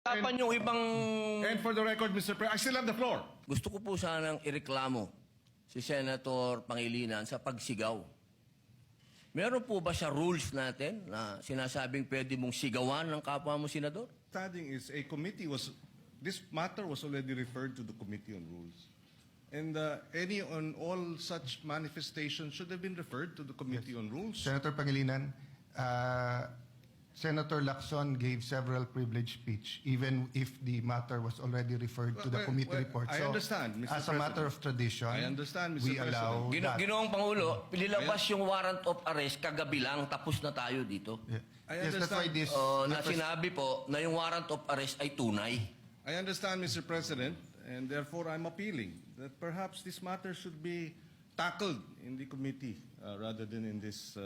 Usapan yung ibang... And for the record, Mr. President, I still have the floor. Gusto ko po sanang ireklamo si Senator Pangilinan sa pagsigaw. Meron po ba siya rules natin na sinasabing pwede mong sigawan ng kapwa mo senador? Standing is a committee this matter was already referred to the Committee on Rules. And any on all such manifestations should have been referred to the Committee on Rules. Senator Pangilinan, Senator Lacson gave several privileged speech, even if the matter was already referred to the committee report. I understand, Mr. As a matter of tradition, I understand, Mr. we allow that. Ginoong Pangulo, nilabas yung warrant of arrest kagabi lang, tapos na tayo dito. Yeah. I Yes, that's why understand. this. Na sinabi po na yung warrant of arrest ay tunay. I understand, Mr. President, and therefore I'm appealing that perhaps this matter should be tackled in the committee rather than in this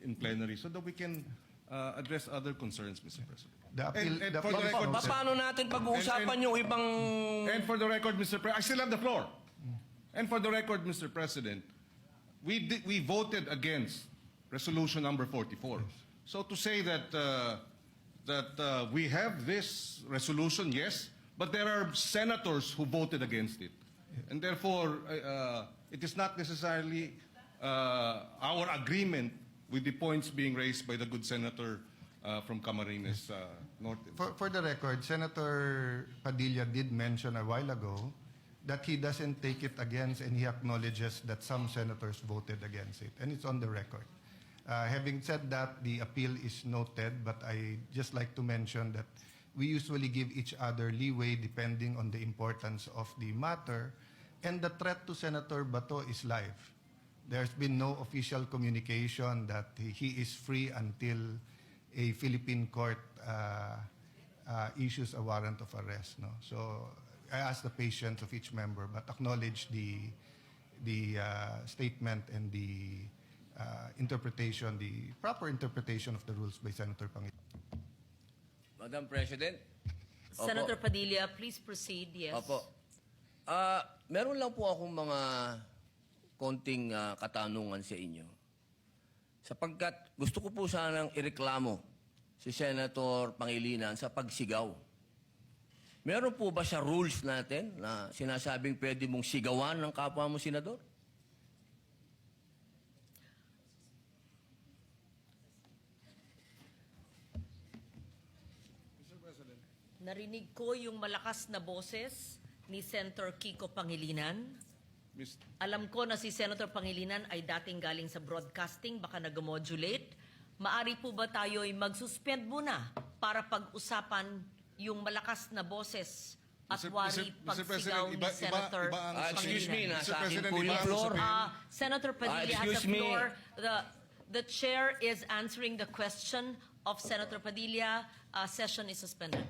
in plenary so that we can address other concerns, Mr. President. The appeal- And the for the appeal- record, Mr. Paano natin pag-uusapan yung ibang... And for the record, Mr. President, I still have the floor. And for the record, Mr. President, we voted against resolution number 44. So to say that we have this resolution, yes, but there are senators who voted against it, and therefore it is not necessarily our agreement with the points being raised by the good senator from Camarines Norte. For the record, Senator Padilla did mention a while ago that he doesn't take it against, and he acknowledges that some senators voted against it, and it's on the record. Having said that, the appeal is noted, but I just like to mention that we usually give each other leeway depending on the importance of the matter, and the threat to Senator Bato is live. There's been no official communication that he is free until a Philippine court issues a warrant of arrest. No? So I ask the patience of each member, but acknowledge the statement and the interpretation, the proper interpretation of the rules by Senator Pangilinan. Madam President? Opo. Senator Padilla, please proceed. Yes. Opo. Meron lang po akong mga konting katanungan sa inyo. Sapagkat gusto ko po sanang ireklamo si Senator Pangilinan sa pagsigaw. Meron po ba siya rules natin na sinasabing pwede mong sigawan ng kapwa mo senador? Narinig ko yung malakas na boses ni Senator Kiko Pangilinan. Alam ko na si Senator Pangilinan ay dating galing sa broadcasting, baka nag-modulate. Maari po ba tayo ay mag-suspend muna para pag-usapan yung malakas na boses at wari pagsigaw ni Senator Pangilinan? Excuse me, nasa akin po President, yung floor. Senator Padilla has excuse the me. floor. The chair is answering the question of Senator Padilla. Session is suspended.